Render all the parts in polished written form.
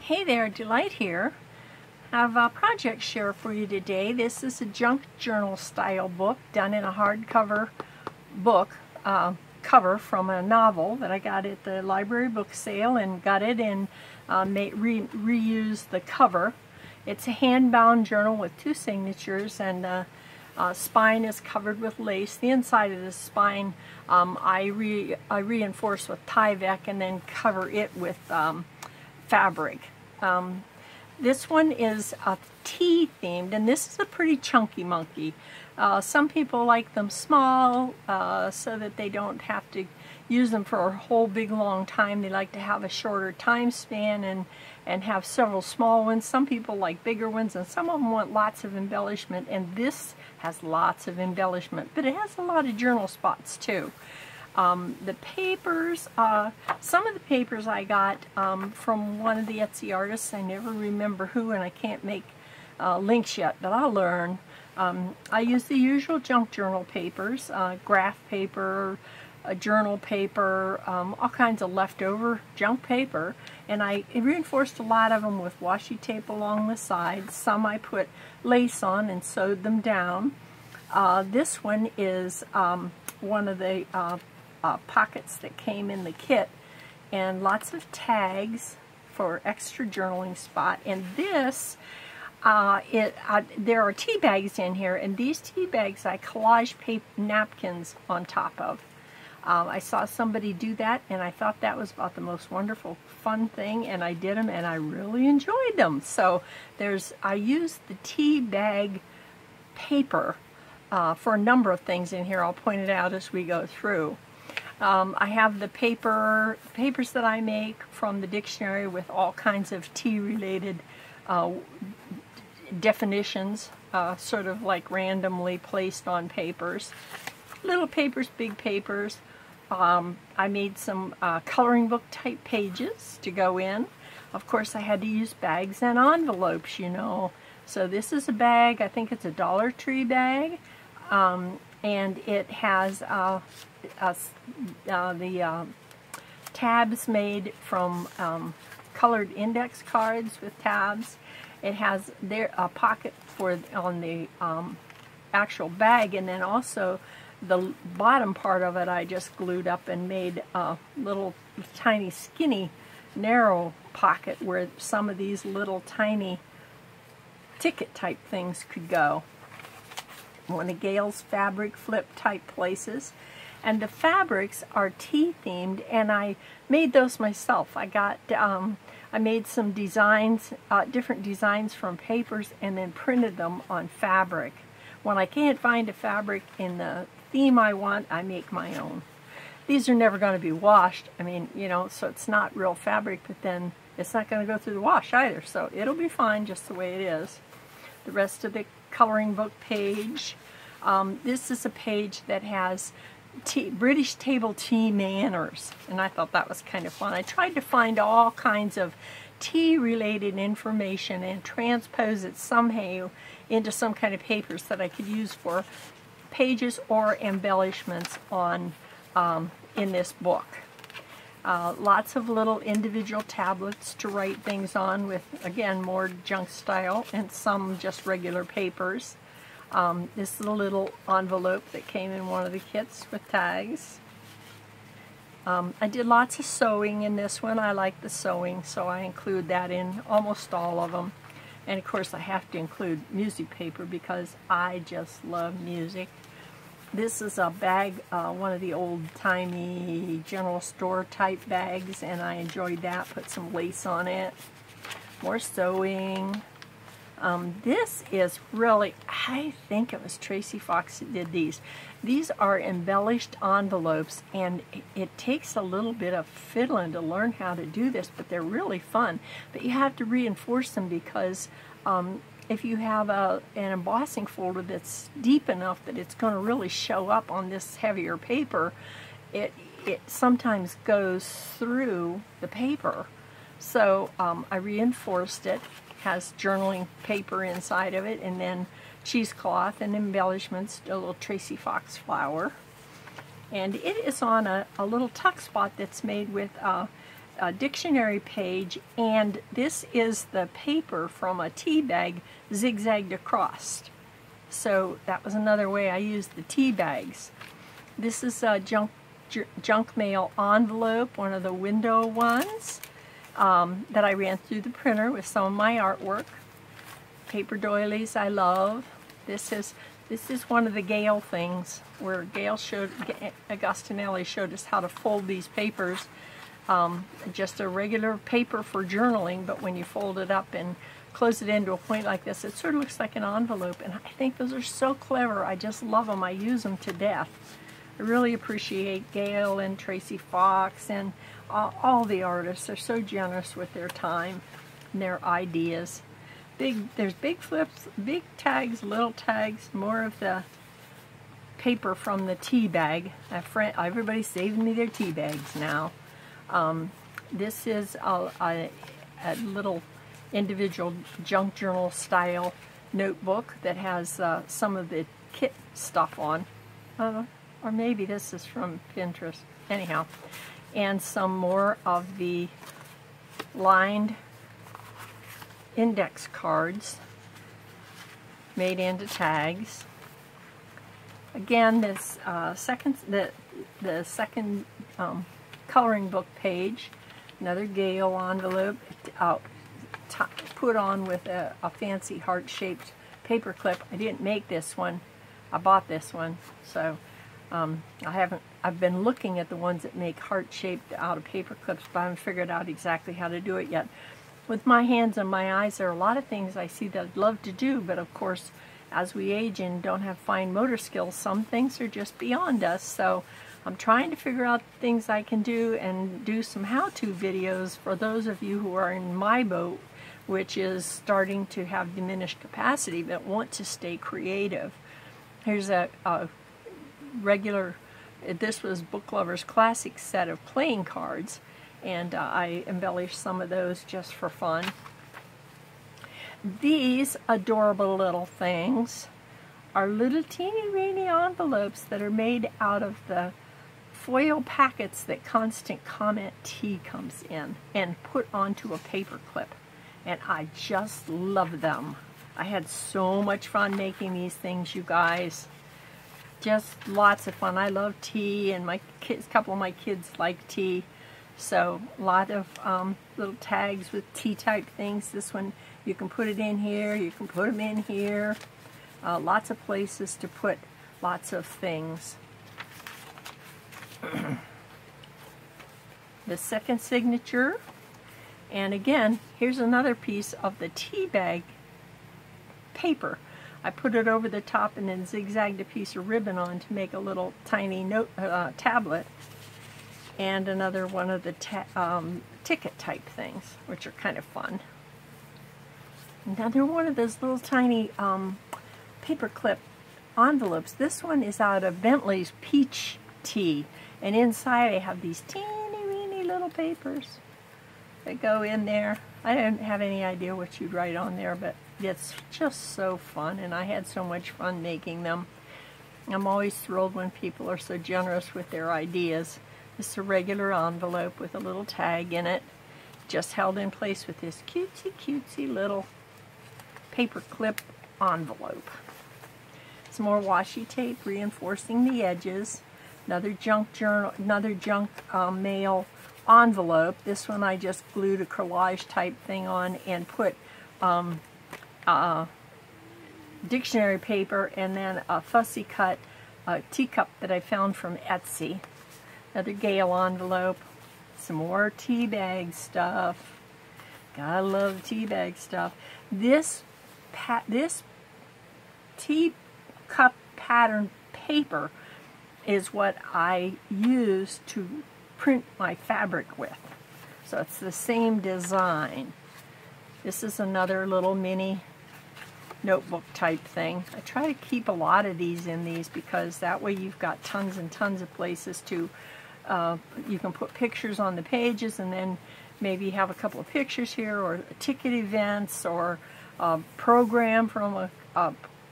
Hey there, Delight here. I have a project share for you today. This is a junk journal style book done in a hardcover book cover from a novel that I got at the library book sale and got it and reused the cover. It's a hand-bound journal with two signatures, and the spine is covered with lace. The inside of the spine I reinforce with Tyvek and then cover it with fabric. This one is tea themed, and this is a pretty chunky monkey. Some people like them small so that they don't have to use them for a whole big long time. They like to have a shorter time span and have several small ones. Some people like bigger ones, and some of them want lots of embellishment, and this has lots of embellishment, but it has a lot of journal spots too. The papers, some of the papers I got from one of the Etsy artists. I never remember who, and I can't make links yet, but I'll learn. I use the usual junk journal papers, graph paper, journal paper, all kinds of leftover junk paper, and I reinforced a lot of them with washi tape along the sides. Some I put lace on and sewed them down. This one is one of the pockets that came in the kit, and lots of tags for extra journaling spot. And this there are tea bags in here, and these tea bags I collage paper napkins on top of. I saw somebody do that, and I thought that was about the most wonderful fun thing, and I did them and I really enjoyed them. So I used the tea bag paper for a number of things in here. I'll point it out as we go through. I have the papers that I make from the dictionary with all kinds of tea-related definitions, sort of like randomly placed on papers. Little papers, big papers. I made some coloring book type pages to go in. Of course, I had to use bags and envelopes, you know. So this is a bag. I think it's a Dollar Tree bag. And it has the tabs made from colored index cards with tabs. It has a pocket on the actual bag, and then also the bottom part of it I just glued up and made a little tiny skinny narrow pocket where some of these little tiny ticket type things could go. One of Gail's fabric flip type places, and the fabrics are tea themed, and I made those myself. I made some designs, different designs from papers, and then printed them on fabric. When I can't find a fabric in the theme I want, I make my own. These are never going to be washed. I mean, you know, so it's not real fabric, but then it's not going to go through the wash either, so it'll be fine just the way it is. The rest of the coloring book page. This is a page that has British table tea manners, and I thought that was kind of fun. I tried to find all kinds of tea-related information and transpose it somehow into some kind of papers that I could use for pages or embellishments on in this book. Lots of little individual tablets to write things on with, again, more junk style, and some just regular papers. This is a little envelope that came in one of the kits with tags. I did lots of sewing in this one. I like the sewing, so I include that in almost all of them. And of course I have to include music paper because I just love music. This is a bag, one of the old-timey general store type bags, and I enjoyed that. Put some lace on it. More sewing. This is really, I think it was Tracy Fox that did these. These are embellished envelopes, and it takes a little bit of fiddling to learn how to do this, but they're really fun. But you have to reinforce them because if you have an embossing folder that's deep enough that it's going to really show up on this heavier paper, it sometimes goes through the paper. So I reinforced it. Has journaling paper inside of it, and then cheesecloth and embellishments, a little Tracy Fox flower. And it is on a little tuck spot that's made with a dictionary page, and this is the paper from a tea bag zigzagged across. So that was another way I used the tea bags. This is a junk mail envelope, one of the window ones that I ran through the printer with some of my artwork. Paper doilies I love. This is one of the Gail things where Agostinelli showed us how to fold these papers. Just a regular paper for journaling, but when you fold it up and close it into a point like this, it sort of looks like an envelope, and I think those are so clever. I just love them. I use them to death. I really appreciate Gail and Tracy Fox and all the artists. They're so generous with their time and their ideas. There's big flips, big tags, little tags, more of the paper from the tea bag. Everybody's saving me their tea bags now. This is a little individual junk journal style notebook that has some of the kit stuff on. Or maybe this is from Pinterest. Anyhow, and some more of the lined index cards made into tags. Again, this the second coloring book page, another Gail envelope put on with a fancy heart-shaped paper clip. I didn't make this one. I bought this one, so I've been looking at the ones that make heart-shaped out of paper clips, but I haven't figured out exactly how to do it yet. With my hands and my eyes, there are a lot of things I see that I'd love to do, but of course, as we age and don't have fine motor skills, some things are just beyond us. So I'm trying to figure out things I can do and do some how-to videos for those of you who are in my boat, which is starting to have diminished capacity but want to stay creative. Here's a regular, this was Book Lover's classic set of playing cards, and I embellished some of those just for fun. These adorable little things are little teeny weeny envelopes that are made out of the foil packets that Constant Comment Tea comes in and put onto a paper clip, and I just love them. I had so much fun making these things, you guys. Just lots of fun. I love tea, and my kids, a couple of my kids like tea, so a lot of little tags with tea type things. This one, you can put it in here, you can put them in here. Lots of places to put lots of things. The second signature, and again, here's another piece of the tea bag paper. I put it over the top and then zigzagged a piece of ribbon on to make a little tiny note tablet, and another one of the ticket type things, which are kind of fun. Another one of those little tiny paper clip envelopes. This one is out of Bentley's Peach Tea, and inside I have these teeny weeny little papers that go in there. I didn't have any idea what you'd write on there, but it's just so fun, and I had so much fun making them. I'm always thrilled when people are so generous with their ideas. This is a regular envelope with a little tag in it, just held in place with this cutesy little paper clip envelope. Some more washi tape reinforcing the edges. Another junk journal, another junk mail envelope. This one I just glued a collage type thing on and put dictionary paper and then a fussy cut teacup that I found from Etsy. Another Gail envelope. Some more tea bag stuff. Gotta love tea bag stuff. This tea cup pattern paper is what I use to print my fabric with. So it's the same design. This is another little mini notebook type thing. I try to keep a lot of these in these because that way you've got tons and tons of places to, you can put pictures on the pages and then maybe have a couple of pictures here, or ticket events, or a program from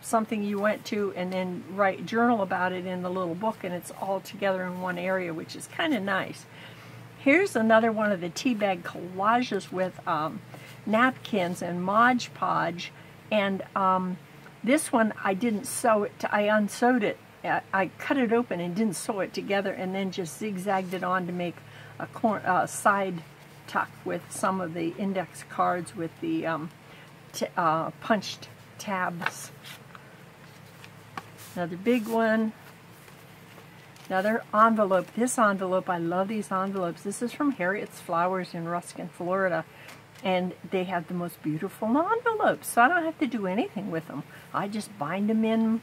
something you went to, and then journal about it in the little book, and it's all together in one area, which is kind of nice. Here's another one of the tea bag collages with napkins and Mod Podge, and this one I didn't sew it. I unsewed it. I cut it open and didn't sew it together, and then just zigzagged it on to make a side tuck with some of the index cards with the punched tabs. Another big one. Another envelope. This envelope, I love these envelopes. This is from Harriet's Flowers in Ruskin, Florida. And they have the most beautiful envelopes, so I don't have to do anything with them. I just bind them in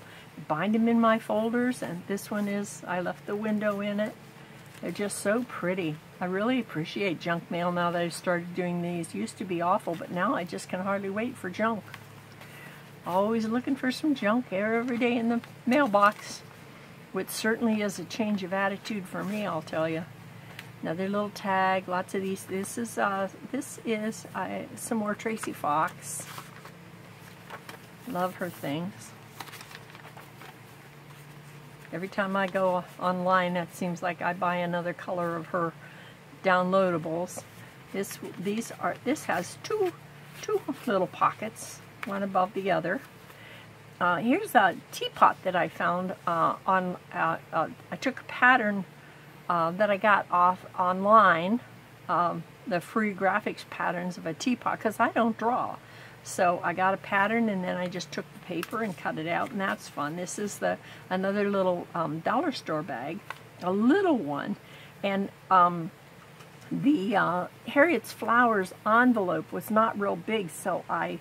my folders, and this one is, I left the window in it. They're just so pretty. I really appreciate junk mail now that I've started doing these. Used to be awful, but now I just can hardly wait for junk. Always looking for some junk every day in the mailbox, which certainly is a change of attitude for me, I'll tell you. Another little tag, lots of these. This is some more Tracy Fox. Love her things. Every time I go online, it seems like I buy another color of her downloadables. This has two little pockets, one above the other. Here's a teapot that I found I took a pattern that I got off online, the free graphics patterns of a teapot, because I don't draw. So I got a pattern, and then I just took the paper and cut it out, and that's fun. This is another little dollar store bag, a little one, and the Harriet's Flowers envelope was not real big, so I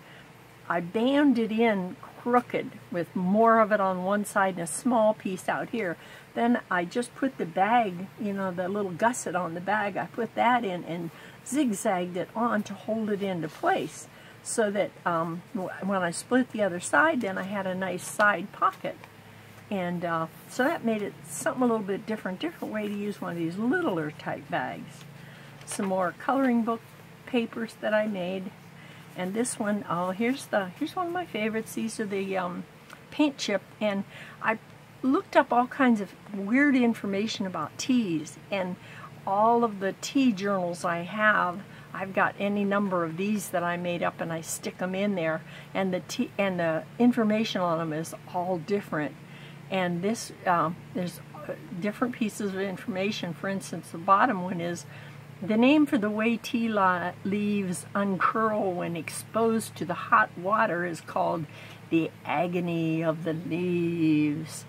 banded it in crooked with more of it on one side and a small piece out here. Then I just put the bag, you know, the little gusset on the bag, I put that in and zigzagged it on to hold it into place, so that when I split the other side, then I had a nice side pocket. And so that made it something a little bit different way to use one of these littler type bags. Some more coloring book papers that I made. And this one, here's one of my favorites. These are the paint chip, and I looked up all kinds of weird information about teas, and all of the tea journals I have, I've got any number of these that I made up, and I stick them in there, and the information on them is all different. And this there's different pieces of information. For instance, the bottom one is the name for the way tea leaves uncurl when exposed to the hot water is called the agony of the leaves.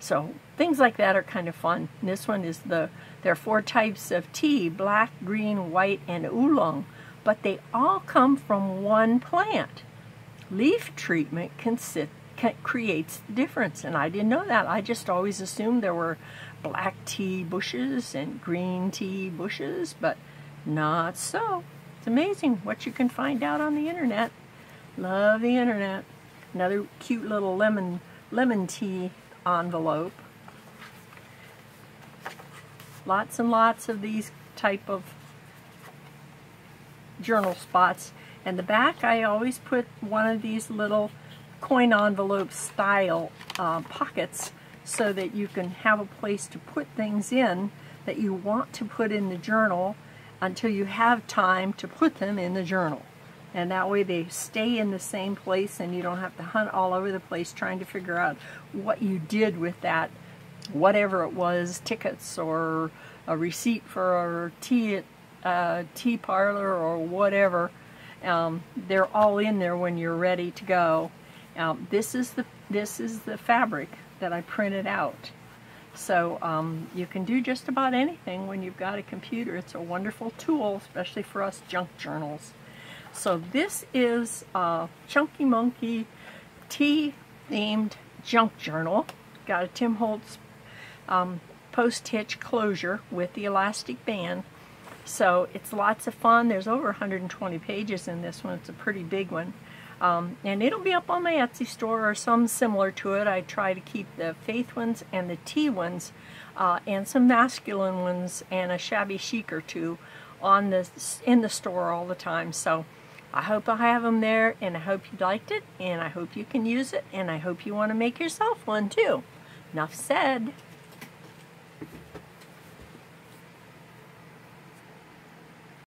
So things like that are kind of fun. And this one is there are 4 types of tea: black, green, white, and oolong, but they all come from one plant. Leaf treatment creates the difference, and I didn't know that. I just always assumed there were black tea bushes and green tea bushes, but not so. It's amazing what you can find out on the internet. Love the internet. Another cute little lemon tea envelope. Lots and lots of these type of journal spots. And the back, I always put one of these little coin envelope style pockets, so that you can have a place to put things in that you want to put in the journal until you have time to put them in the journal. And that way they stay in the same place, and you don't have to hunt all over the place trying to figure out what you did with that, whatever it was, tickets or a receipt for a tea parlor or whatever. They're all in there when you're ready to go. This is the fabric that I printed out. So you can do just about anything when you've got a computer. It's a wonderful tool, especially for us junk journals. So this is a Chunky Monkey tea-themed junk journal. Got a Tim Holtz post-hitch closure with the elastic band. So it's lots of fun. There's over 120 pages in this one. It's a pretty big one. And it'll be up on my Etsy store or some similar to it. I try to keep the faith ones and the tea ones and some masculine ones and a shabby chic or two in the store all the time. So I hope I have them there, and I hope you liked it, and I hope you can use it, and I hope you want to make yourself one too. Enough said.